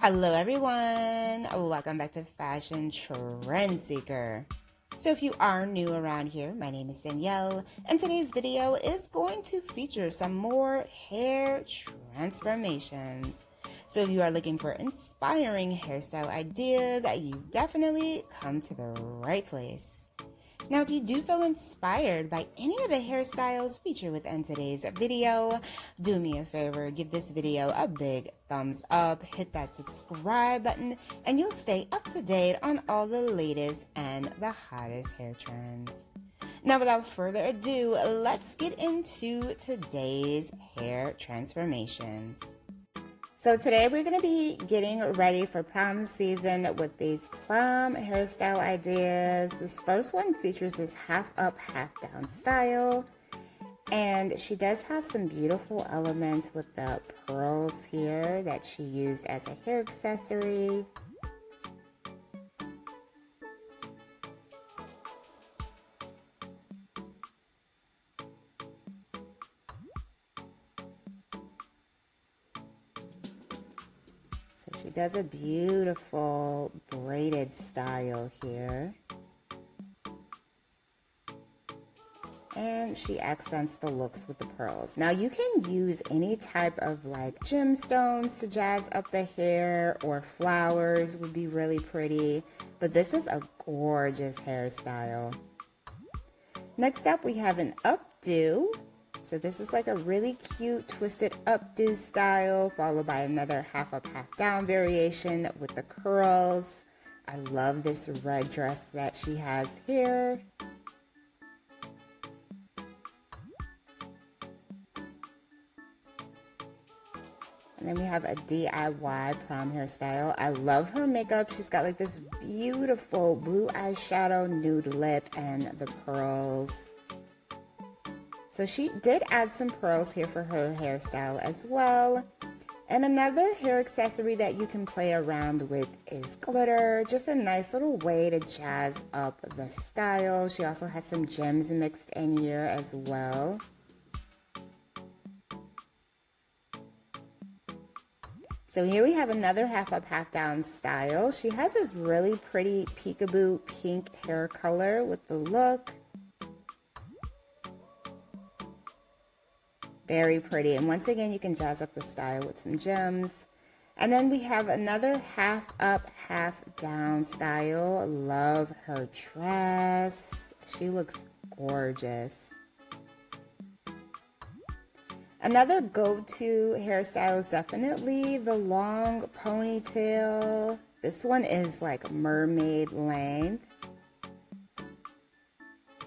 Hello everyone, welcome back to Fashion Trend Seeker. So if you are new around here, my name is Danielle, and today's video is going to feature some more hair transformations. So if you are looking for inspiring hairstyle ideas, you've definitely come to the right place. Now, if you do feel inspired by any of the hairstyles featured within today's video, do me a favor, give this video a big thumbs up, hit that subscribe button, and you'll stay up to date on all the latest and the hottest hair trends. Now, without further ado, let's get into today's hair transformations. So today we're going to be getting ready for prom season with these prom hairstyle ideas. This first one features this half up, half down style. And she does have some beautiful elements with the pearls here that she used as a hair accessory. So she does a beautiful braided style here. And she accents the looks with the pearls. Now you can use any type of like gemstones to jazz up the hair, or flowers would be really pretty. But this is a gorgeous hairstyle. Next up we have an updo. So this is like a really cute twisted updo style, followed by another half up, half down variation with the curls. I love this red dress that she has here. And then we have a DIY prom hairstyle. I love her makeup. She's got like this beautiful blue eyeshadow, nude lip, and the pearls. So she did add some pearls here for her hairstyle as well. And another hair accessory that you can play around with is glitter. Just a nice little way to jazz up the style. She also has some gems mixed in here as well. So here we have another half up, half down style. She has this really pretty peekaboo pink hair color with the look. Very pretty. And once again, you can jazz up the style with some gems. And then we have another half up, half down style. Love her dress. She looks gorgeous. Another go-to hairstyle is definitely the long ponytail. This one is like mermaid length.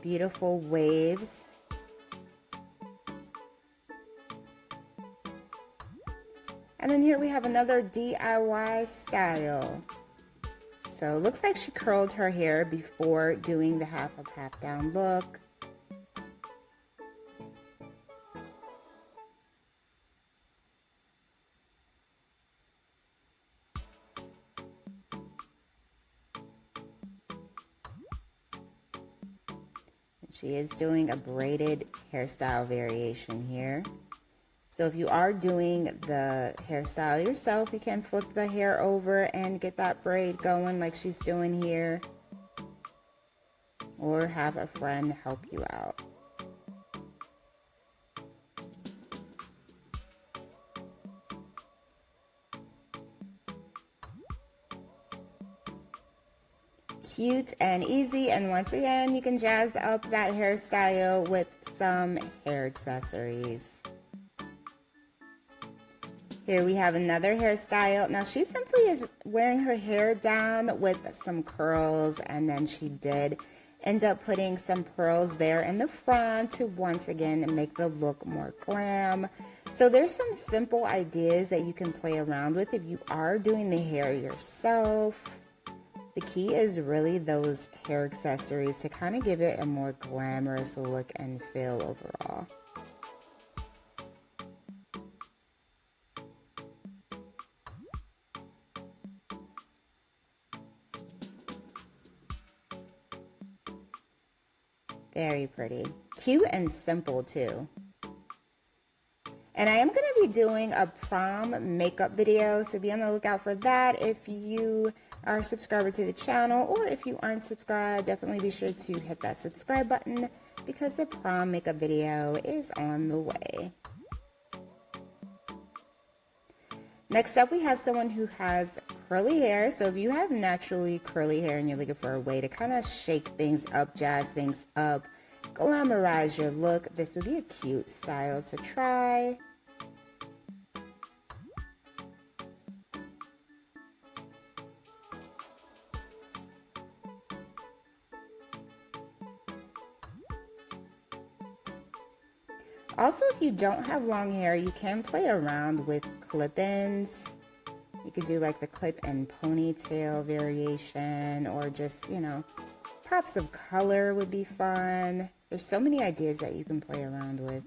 Beautiful waves. And then here we have another DIY style. So it looks like she curled her hair before doing the half up, half down look. She is doing a braided hairstyle variation here. So if you are doing the hairstyle yourself, you can flip the hair over and get that braid going like she's doing here. Or have a friend help you out. Cute and easy, and once again, you can jazz up that hairstyle with some hair accessories. Here we have another hairstyle. Now she simply is wearing her hair down with some curls, and then she did end up putting some pearls there in the front to once again make the look more glam. So there's some simple ideas that you can play around with if you are doing the hair yourself. The key is really those hair accessories to kind of give it a more glamorous look and feel overall. Very pretty. Cute and simple too. And I am going to be doing a prom makeup video, so be on the lookout for that if you are a subscriber to the channel, or if you aren't subscribed, definitely be sure to hit that subscribe button because the prom makeup video is on the way. Next up, we have someone who has curly hair. So if you have naturally curly hair and you're looking for a way to kind of shake things up, jazz things up, glamorize your look, this would be a cute style to try. Also, if you don't have long hair, you can play around with clip-ins. You could do like the clip-in ponytail variation, or just, you know, pops of color would be fun. There's so many ideas that you can play around with.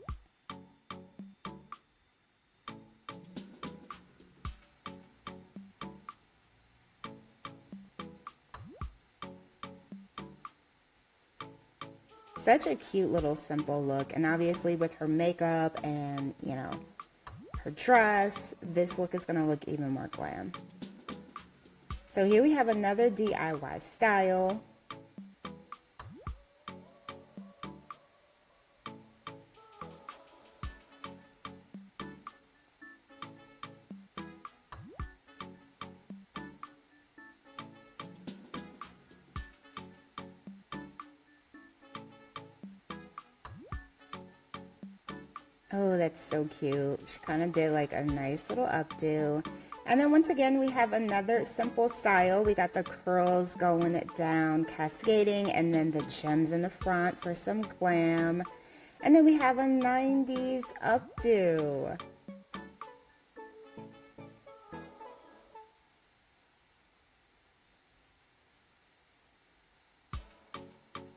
Such a cute little simple look, and obviously with her makeup and, you know, her dress, this look is going to look even more glam. So here we have another DIY style. Oh, that's so cute. She kind of did like a nice little updo. And then once again, we have another simple style. We got the curls going down, cascading, and then the gems in the front for some glam. And then we have a 90s updo.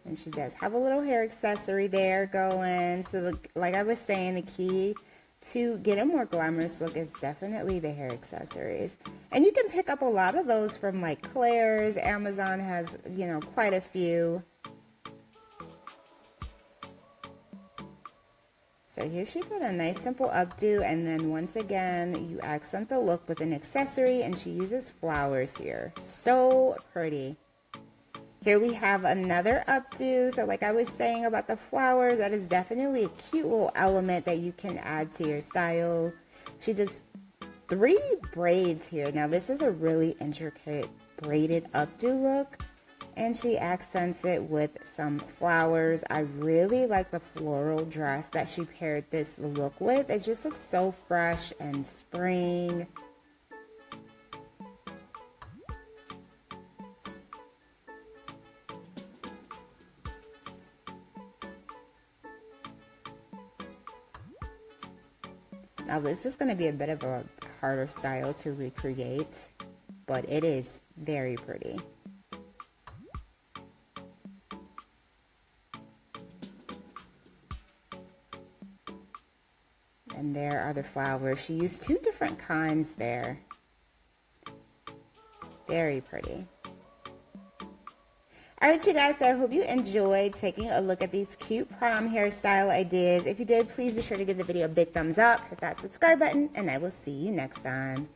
And she does have a little hair accessory there going. So like I was saying, the key to get a more glamorous look is definitely the hair accessories. And you can pick up a lot of those from like Claire's. Amazon has, you know, quite a few. So here she did a nice simple updo, and then once again you accent the look with an accessory, and she uses flowers here. So pretty. Here we have another updo. So like I was saying about the flowers, that is definitely a cute little element that you can add to your style. She does 3 braids here. Now this is a really intricate braided updo look, and she accents it with some flowers. I really like the floral dress that she paired this look with. It just looks so fresh and spring. Now this is going to be a bit of a harder style to recreate, but it is very pretty. And there are the flowers. She used 2 different kinds there. Very pretty. Alright you guys, so I hope you enjoyed taking a look at these cute prom hairstyle ideas. If you did, please be sure to give the video a big thumbs up, hit that subscribe button, and I will see you next time.